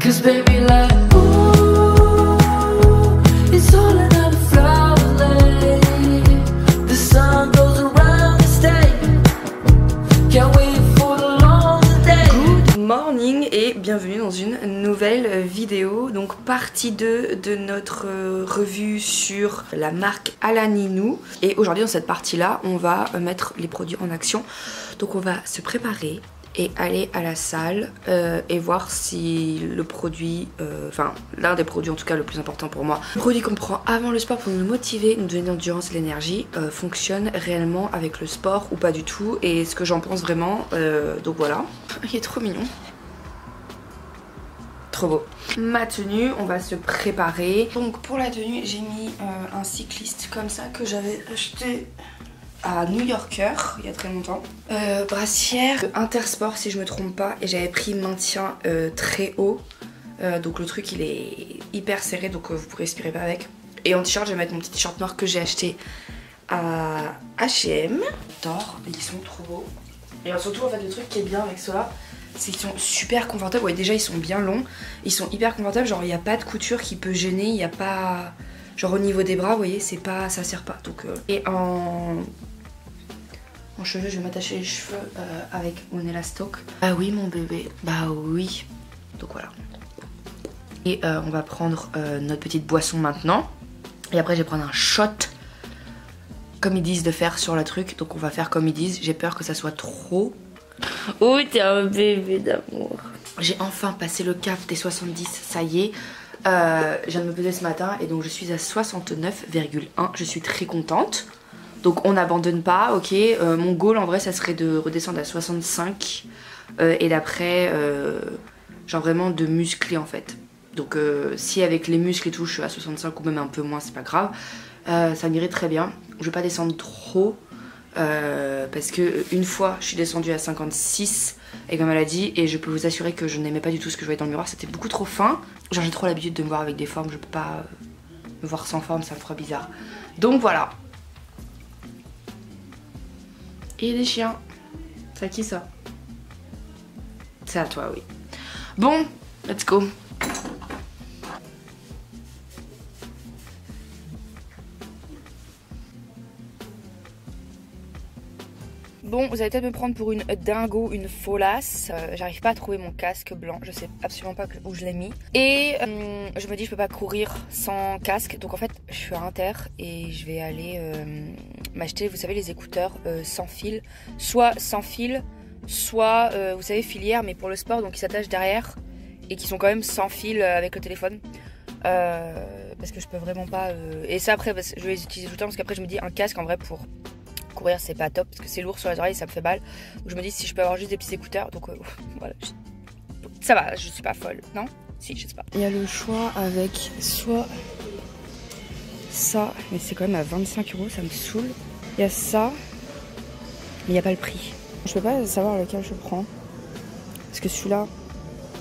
'Cause baby like ooh, it's all another flower lay. The sun goes around the state. Can't wait for the long day. Good morning et bienvenue dans une nouvelle vidéo. Donc partie 2 de notre revue sur la marque Alani Nu. Et aujourd'hui dans cette partie là on va mettre les produits en action. Donc on va se préparer et aller à la salle et voir si le produit, enfin l'un des produits en tout cas le plus important pour moi, le produit qu'on prend avant le sport pour nous motiver, nous donner de l'endurance et de l'énergie, fonctionne réellement avec le sport ou pas du tout, et ce que j'en pense vraiment, donc voilà. Il est trop mignon. Trop beau. Ma tenue, on va se préparer. Donc pour la tenue j'ai mis un cycliste comme ça que j'avais acheté à New Yorker il y a très longtemps. Brassière Intersport si je me trompe pas, et j'avais pris maintien très haut, donc le truc il est hyper serré, donc vous pourrez respirer pas avec. Et en t-shirt je vais mettre mon petit t-shirt noir que j'ai acheté à H&M. J'adore, ils sont trop beaux. Et surtout en fait le truc qui est bien avec ceux-là, c'est qu'ils sont super confortables. Ouais, déjà ils sont bien longs, ils sont hyper confortables, genre il n'y a pas de couture qui peut gêner, il n'y a pas... Genre au niveau des bras, vous voyez, c'est pas, ça sert pas. Donc, et en cheveux, je vais m'attacher les cheveux avec mon élastoc. Ah oui mon bébé, bah oui. Donc voilà. Et on va prendre notre petite boisson maintenant. Et après je vais prendre un shot, comme ils disent de faire sur le truc. Donc on va faire comme ils disent. J'ai peur que ça soit trop. Oh t'es un bébé d'amour. J'ai enfin passé le cap des 70, ça y est. Je viens de me peser ce matin et donc je suis à 69,1. Je suis très contente. Donc on n'abandonne pas, ok. Mon goal en vrai ça serait de redescendre à 65 et d'après genre vraiment de muscler en fait. Donc si avec les muscles et tout je suis à 65 ou même un peu moins, c'est pas grave, ça m'irait très bien. Je vais pas descendre trop parce que une fois je suis descendue à 56 et comme elle a dit, et je peux vous assurer que je n'aimais pas du tout ce que je voyais dans le miroir, c'était beaucoup trop fin. Genre j'ai trop l'habitude de me voir avec des formes, je peux pas me voir sans forme, ça me ferait bizarre. Donc voilà. Et des chiens. C'est à qui ça? C'est à toi, oui. Bon, let's go. Bon, vous allez peut-être me prendre pour une dingo, une folasse. J'arrive pas à trouver mon casque blanc. Je sais absolument pas où je l'ai mis. Et je me dis je peux pas courir sans casque. Donc en fait je suis à Inter et je vais aller m'acheter, vous savez, les écouteurs sans fil. Soit sans fil, soit vous savez filière mais pour le sport, donc qui s'attachent derrière et qui sont quand même sans fil avec le téléphone. Parce que je peux vraiment pas... Et ça après je vais les utiliser tout le temps parce qu'après je me dis un casque en vrai pour... courir c'est pas top parce que c'est lourd sur les oreilles, ça me fait mal. Donc je me dis si je peux avoir juste des petits écouteurs, donc voilà, ça va, je suis pas folle, non? Si, je sais pas. Il y a le choix avec soit ça, mais c'est quand même à 25 €, ça me saoule. Il y a ça, mais il n'y a pas le prix. Je peux pas savoir lequel je prends parce que celui-là,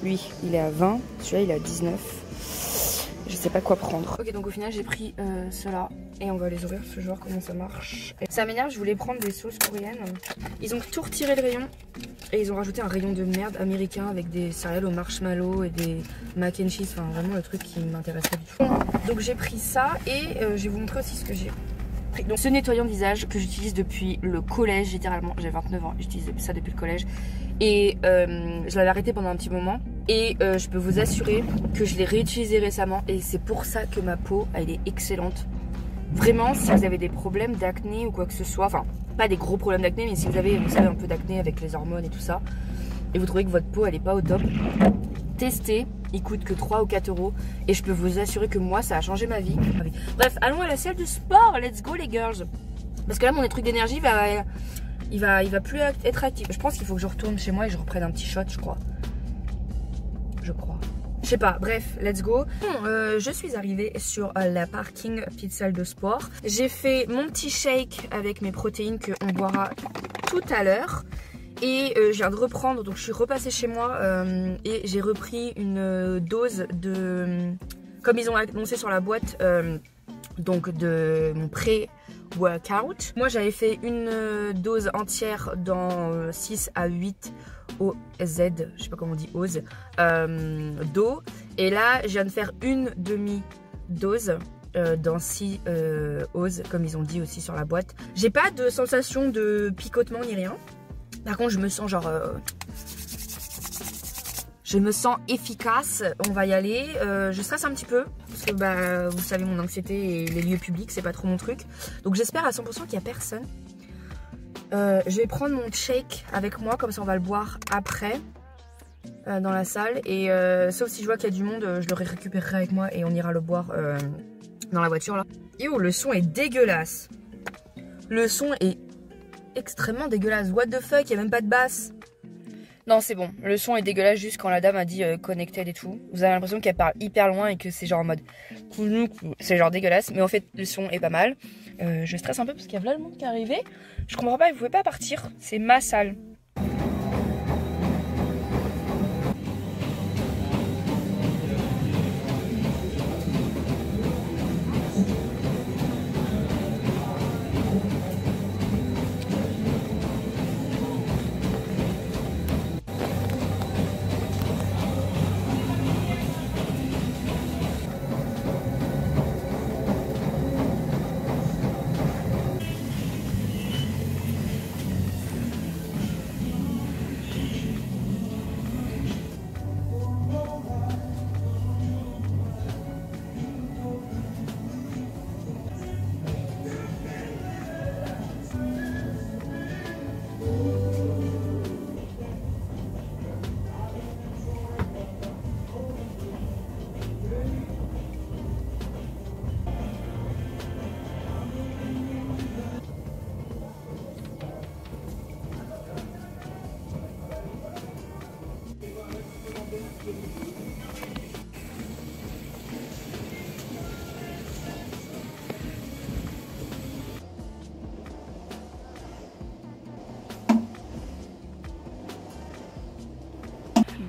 lui, il est à 20, celui-là il est à 19. Je sais pas quoi prendre. Ok, donc au final j'ai pris ceux-là et on va les ouvrir parce que je vais voir comment ça marche. Et ça m'énerve, je voulais prendre des sauces coréennes. Ils ont tout retiré le rayon et ils ont rajouté un rayon de merde américain avec des céréales au marshmallow et des mac and cheese. Enfin vraiment le truc qui m'intéresse pas du tout. Donc j'ai pris ça et je vais vous montrer aussi ce que j'ai pris. Donc ce nettoyant de visage que j'utilise depuis le collège littéralement. J'ai 29 ans, j'utilise ça depuis le collège. Et je l'avais arrêté pendant un petit moment. Et je peux vous assurer que je l'ai réutilisé récemment. Et c'est pour ça que ma peau, elle est excellente. Vraiment, si vous avez des problèmes d'acné ou quoi que ce soit, enfin, pas des gros problèmes d'acné, mais si vous avez, vous savez, un peu d'acné avec les hormones et tout ça, et vous trouvez que votre peau, elle est pas au top, testez. Il coûte que 3 ou 4 €. Et je peux vous assurer que moi, ça a changé ma vie. Bref, allons à la salle de sport. Let's go, les girls. Parce que là, mon truc d'énergie il va plus être actif. Je pense qu'il faut que je retourne chez moi et je reprenne un petit shot, je crois. Je sais pas, bref, let's go. Je suis arrivée sur la parking petite salle de sport. J'ai fait mon petit shake avec mes protéines qu'on boira tout à l'heure. Et je viens de reprendre, donc je suis repassée chez moi et j'ai repris une dose de... Comme ils ont annoncé sur la boîte, donc de mon workout. Moi j'avais fait une dose entière dans 6 à 8 OZ, je sais pas comment on dit OZ, d'eau. Et là je viens de faire une demi-dose dans 6 OZ, comme ils ont dit aussi sur la boîte. J'ai pas de sensation de picotement ni rien. Par contre je me sens genre... je me sens efficace, on va y aller. Je stresse un petit peu parce que bah, vous savez mon anxiété et les lieux publics c'est pas trop mon truc. Donc j'espère à 100% qu'il n'y a personne. Je vais prendre mon shake avec moi, comme ça on va le boire après dans la salle. Et sauf si je vois qu'il y a du monde, je le récupérerai avec moi et on ira le boire dans la voiture là. Et oh, le son est dégueulasse. Le son est extrêmement dégueulasse. What the fuck, il n'y a même pas de basse. Non c'est bon, le son est dégueulasse juste quand la dame a dit connected et tout. Vous avez l'impression qu'elle parle hyper loin et que c'est genre en mode... C'est genre dégueulasse, mais en fait le son est pas mal. Je stresse un peu parce qu'il y a plein de monde qui est arrivé. Je comprends pas, vous pouvez pas partir, c'est ma salle.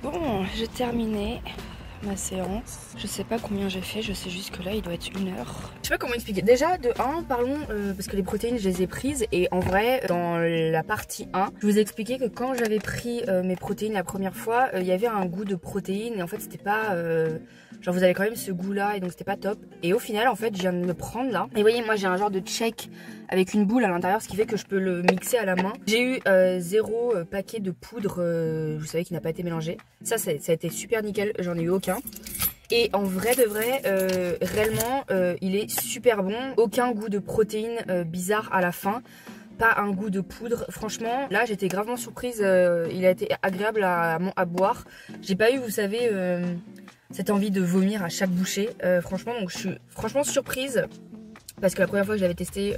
Bon, j'ai terminé ma séance. Je sais pas combien j'ai fait, je sais juste que là il doit être 1 heure. Je sais pas comment expliquer. Déjà de 1, parlons parce que les protéines je les ai prises et en vrai dans la partie 1, je vous ai expliqué que quand j'avais pris mes protéines la première fois, il y avait un goût de protéines et en fait c'était pas... genre vous avez quand même ce goût là et donc c'était pas top. Et au final en fait je viens de le prendre là. Et vous voyez moi j'ai un genre de check avec une boule à l'intérieur, ce qui fait que je peux le mixer à la main. J'ai eu 0 paquet de poudre, vous savez, qui n'a pas été mélangé. Ça a été super nickel, j'en ai eu aucun. Et en vrai de vrai, réellement, il est super bon. Aucun goût de protéines bizarre à la fin. Pas un goût de poudre. Franchement, là j'étais gravement surprise. Il a été agréable à boire. J'ai pas eu, vous savez, cette envie de vomir à chaque bouchée. Franchement, donc je suis franchement surprise. Parce que la première fois que je l'avais testé,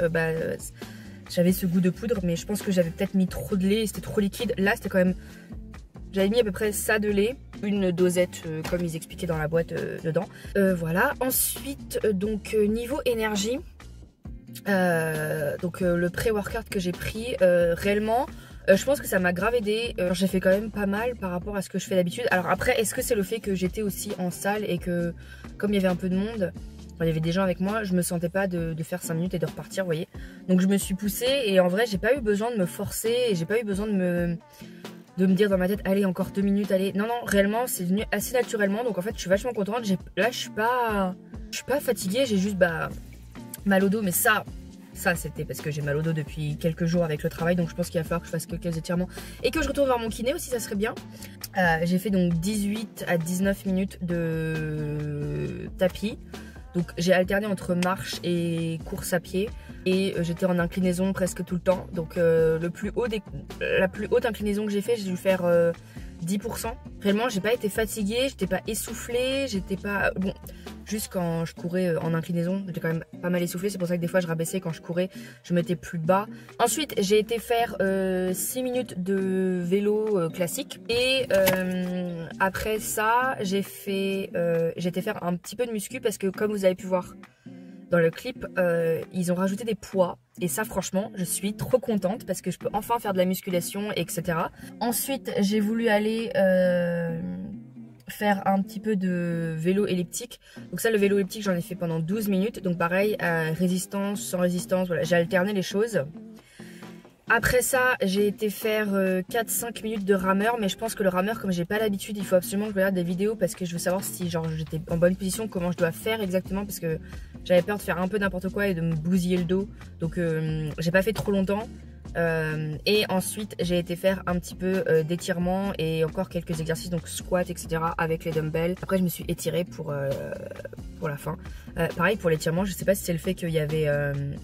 j'avais ce goût de poudre. Mais je pense que j'avais peut-être mis trop de lait et c'était trop liquide. Là c'était quand même... J'avais mis à peu près ça de lait, une dosette comme ils expliquaient dans la boîte dedans. Voilà, ensuite donc niveau énergie, le pré-workout que j'ai pris, réellement je pense que ça m'a grave aidé. J'ai fait quand même pas mal par rapport à ce que je fais d'habitude. Alors après, est-ce que c'est le fait que j'étais aussi en salle et que comme il y avait un peu de monde, il y avait des gens avec moi, je me sentais pas de faire 5 minutes et de repartir, vous voyez. Donc je me suis poussée et en vrai j'ai pas eu besoin de me forcer et j'ai pas eu besoin de me dire dans ma tête allez encore 2 minutes, allez. Non réellement c'est venu assez naturellement, donc en fait je suis vachement contente. Là je suis pas fatiguée, j'ai juste mal au dos, mais ça c'était parce que j'ai mal au dos depuis quelques jours avec le travail, donc je pense qu'il va falloir que je fasse quelques étirements et que je retourne voir mon kiné aussi, ça serait bien. J'ai fait donc 18 à 19 minutes de tapis. Donc j'ai alterné entre marche et course à pied et j'étais en inclinaison presque tout le temps. Donc la plus haute inclinaison que j'ai fait, j'ai dû faire 10%. Réellement j'ai pas été fatiguée, j'étais pas essoufflée, j'étais pas... Bon, juste quand je courais en inclinaison, j'étais quand même pas mal essoufflée. C'est pour ça que des fois je rabaissais quand je courais, je mettais plus bas. Ensuite j'ai été faire 6 minutes de vélo classique. Et après ça j'ai été faire un petit peu de muscu parce que comme vous avez pu voir dans le clip, ils ont rajouté des poids. Et ça franchement je suis trop contente parce que je peux enfin faire de la musculation, etc. Ensuite j'ai voulu aller faire un petit peu de vélo elliptique. Donc ça, le vélo elliptique, j'en ai fait pendant 12 minutes. Donc pareil, résistance, sans résistance, voilà, j'ai alterné les choses. Après ça, j'ai été faire 4-5 minutes de rameur, mais je pense que le rameur, comme j'ai pas l'habitude, il faut absolument que je regarde des vidéos parce que je veux savoir si genre j'étais en bonne position, comment je dois faire exactement, parce que j'avais peur de faire un peu n'importe quoi et de me bousiller le dos. Donc j'ai pas fait trop longtemps. Et ensuite j'ai été faire un petit peu d'étirement et encore quelques exercices, donc squat etc avec les dumbbells. Après je me suis étirée pour la fin. Pareil pour l'étirement, je sais pas si c'est le fait qu'il y avait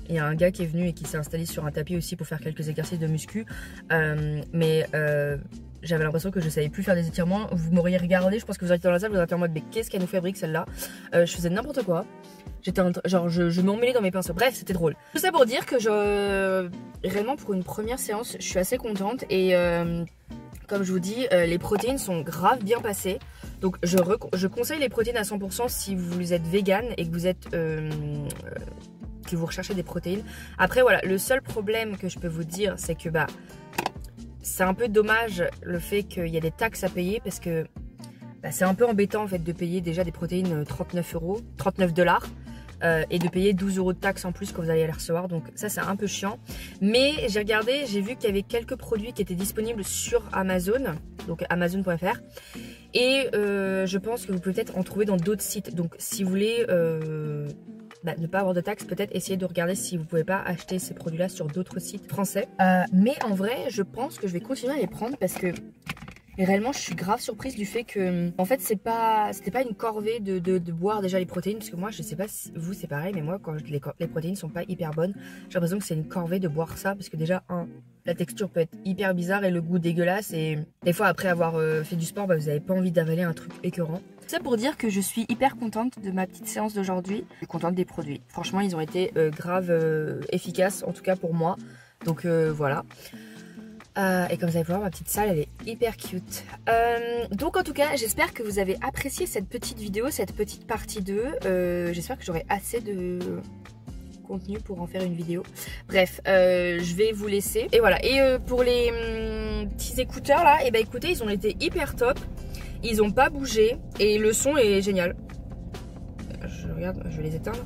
il y a un gars qui est venu et qui s'est installé sur un tapis aussi pour faire quelques exercices de muscu, mais j'avais l'impression que je savais plus faire des étirements. Vous m'auriez regardé, je pense que vous auriez été dans la salle, vous auriez été en mode mais qu'est-ce qu'elle nous fabrique celle-là. Je faisais n'importe quoi. J'étais genre je m'emmêlais dans mes pinceaux. Bref, c'était drôle. Tout ça pour dire que réellement pour une première séance, je suis assez contente et comme je vous dis, les protéines sont grave bien passées. Donc je conseille les protéines à 100% si vous êtes vegan et que vous êtes que vous recherchez des protéines. Après voilà, le seul problème que je peux vous dire, c'est que bah c'est un peu dommage le fait qu'il y a des taxes à payer parce que bah, c'est un peu embêtant en fait de payer déjà des protéines 39 $, et de payer 12 € de taxes en plus quand vous allez les recevoir, donc ça c'est un peu chiant. Mais j'ai regardé, j'ai vu qu'il y avait quelques produits qui étaient disponibles sur Amazon, donc amazon.fr, et je pense que vous pouvez peut-être en trouver dans d'autres sites. Donc si vous voulez ne pas avoir de taxes, peut-être essayer de regarder si vous pouvez pas acheter ces produits là sur d'autres sites français. Mais en vrai je pense que je vais continuer à les prendre parce que et réellement, je suis grave surprise du fait que, en fait, c'était pas une corvée de boire déjà les protéines. Parce que moi, je sais pas si vous c'est pareil, mais moi, quand les protéines sont pas hyper bonnes, j'ai l'impression que c'est une corvée de boire ça. Parce que déjà, la texture peut être hyper bizarre et le goût dégueulasse. Et des fois, après avoir fait du sport, bah, vous avez pas envie d'avaler un truc écœurant. Ça pour dire que je suis hyper contente de ma petite séance d'aujourd'hui. Je suis contente des produits. Franchement, ils ont été grave efficaces, en tout cas pour moi. Donc voilà. Et comme vous allez voir, ma petite salle elle est hyper cute. Donc en tout cas j'espère que vous avez apprécié cette petite vidéo, cette petite partie 2. J'espère que j'aurai assez de contenu pour en faire une vidéo. Bref, je vais vous laisser. Et voilà, et pour les petits écouteurs là, et bah écoutez, ils ont été hyper top. Ils ont pas bougé et le son est génial. Je regarde, je vais les éteindre.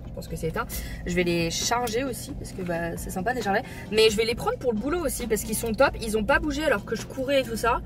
Je pense que c'est éteint. Je vais les charger aussi parce que bah, c'est sympa de les charger. Mais je vais les prendre pour le boulot aussi parce qu'ils sont top. Ils ont pas bougé alors que je courais et tout ça.